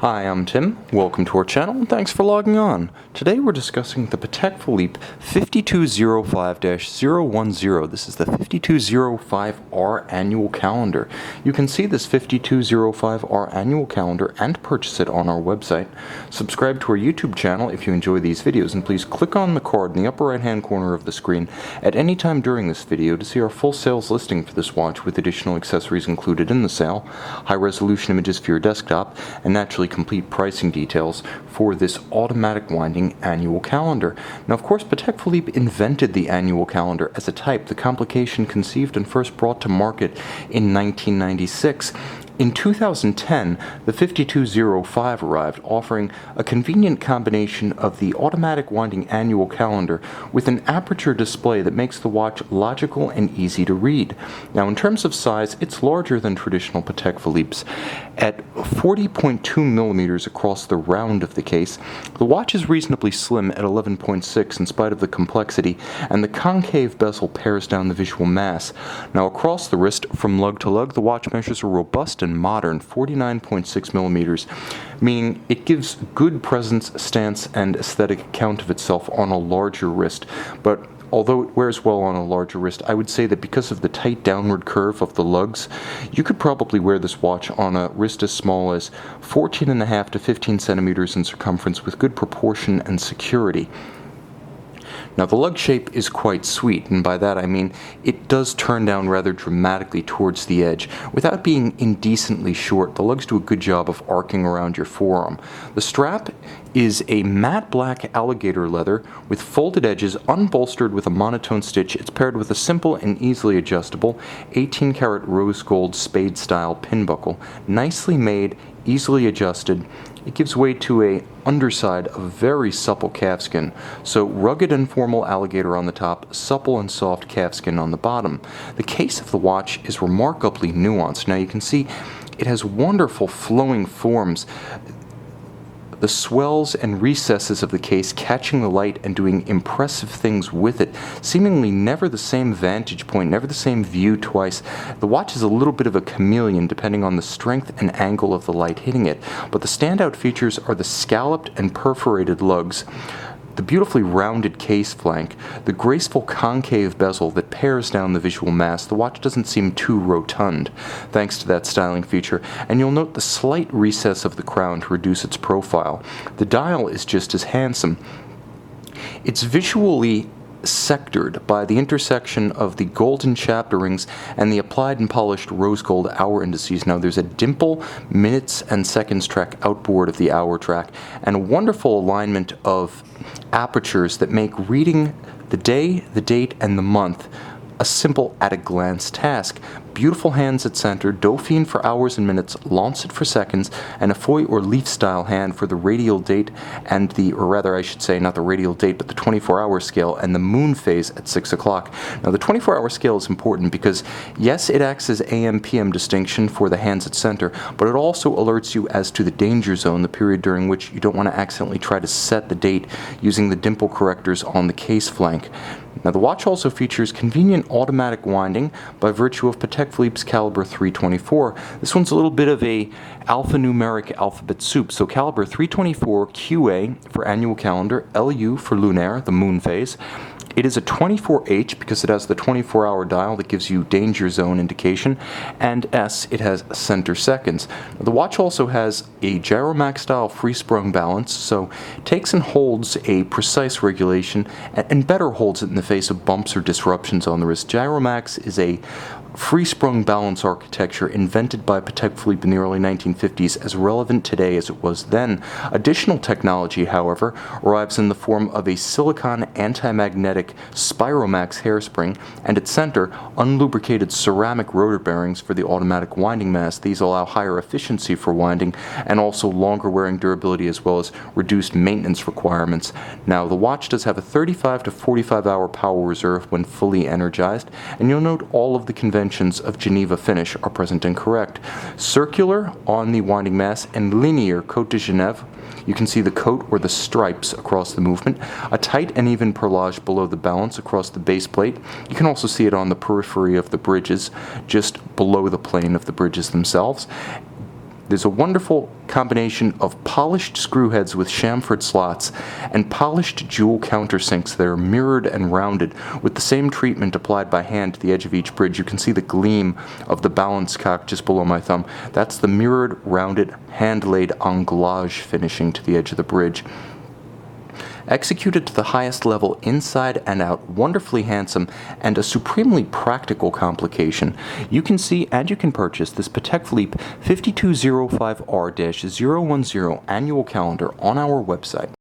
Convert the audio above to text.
Hi, I'm Tim. Welcome to our channel and thanks for logging on. Today we're discussing the Patek Philippe 5205-010. This is the 5205R annual calendar. You can see this 5205R annual calendar and purchase it on our website. Subscribe to our YouTube channel if you enjoy these videos, and please click on the card in the upper right hand corner of the screen at any time during this video to see our full sales listing for this watch with additional accessories included in the sale, high resolution images for your desktop, and naturally complete pricing details for this automatic winding annual calendar. Now, of course, Patek Philippe invented the annual calendar as a type, the complication conceived and first brought to market in 1996. In 2010, the 5205 arrived, offering a convenient combination of the automatic winding annual calendar with an aperture display that makes the watch logical and easy to read. Now, in terms of size, it's larger than traditional Patek Philippe's. At 40.2 millimeters across the round of the case, the watch is reasonably slim at 11.6 in spite of the complexity, and the concave bezel pares down the visual mass. Now, across the wrist, from lug to lug, the watch measures a robust and modern 49.6 millimeters, meaning it gives good presence, stance, and aesthetic account of itself on a larger wrist. But although it wears well on a larger wrist, I would say that because of the tight downward curve of the lugs, you could probably wear this watch on a wrist as small as 14.5 to 15 centimeters in circumference with good proportion and security. Now, the lug shape is quite sweet, and by that I mean it does turn down rather dramatically towards the edge. Without being indecently short, the lugs do a good job of arcing around your forearm. The strap is a matte black alligator leather with folded edges, unbolstered with a monotone stitch. It's paired with a simple and easily adjustable 18-karat rose gold spade-style pin buckle. Nicely made, easily adjusted. It gives way to a underside of very supple calfskin, so rugged and formal alligator on the top, supple and soft calfskin on the bottom. The case of the watch is remarkably nuanced. Now you can see it has wonderful flowing forms, the swells and recesses of the case catching the light and doing impressive things with it. Seemingly never the same vantage point, never the same view twice. The watch is a little bit of a chameleon depending on the strength and angle of the light hitting it, but the standout features are the scalloped and perforated lugs, the beautifully rounded case flank, the graceful concave bezel that pares down the visual mass. The watch doesn't seem too rotund, thanks to that styling feature, and you'll note the slight recess of the crown to reduce its profile. The dial is just as handsome. It's visually sectored by the intersection of the golden chapter rings and the applied and polished rose gold hour indices. Now there's a dimple, minutes, and seconds track outboard of the hour track, and a wonderful alignment of apertures that make reading the day, the date, and the month a simple at-a-glance task. Beautiful hands at center, Dauphine for hours and minutes, Lancet for seconds, and a feuille or leaf-style hand for the radial date and or rather I should say not the radial date, but the 24-hour scale and the moon phase at 6 o'clock. Now the 24-hour scale is important because, yes, it acts as AM-PM distinction for the hands at center, but it also alerts you as to the danger zone, the period during which you don't want to accidentally try to set the date using the dimple correctors on the case flank. Now the watch also features convenient automatic winding by virtue of Patek Philippe's caliber 324. This one's a little bit of a alphanumeric alphabet soup. So caliber 324 QA for annual calendar, LU for lunaire, the moon phase. It is a 24H because it has the 24-hour dial that gives you danger zone indication, and S, it has center seconds. The watch also has a Gyromax style free-sprung balance, so it takes and holds a precise regulation and better holds it in the face of bumps or disruptions on the wrist. Gyromax is a free-sprung balance architecture invented by Patek Philippe in the early 1950s, as relevant today as it was then. Additional technology, however, arrives in the form of a silicon anti-magnetic Spiromax hairspring, and at center, unlubricated ceramic rotor bearings for the automatic winding mass. These allow higher efficiency for winding and also longer wearing durability, as well as reduced maintenance requirements. Now, the watch does have a 35 to 45 hour power reserve when fully energized, and you'll note all of the conventions of Geneva finish are present and correct. Circular on the winding mass and linear Côte de Genève. You can see the coat or the stripes across the movement, a tight and even perlage below the balance across the base plate. You can also see it on the periphery of the bridges, just below the plane of the bridges themselves. There's a wonderful combination of polished screw heads with chamfered slots and polished jewel countersinks that are mirrored and rounded with the same treatment applied by hand to the edge of each bridge. You can see the gleam of the balance cock just below my thumb. That's the mirrored, rounded, hand-laid anglage finishing to the edge of the bridge. Executed to the highest level inside and out, wonderfully handsome, and a supremely practical complication. You can see and you can purchase this Patek Philippe 5205R-010 annual calendar on our website.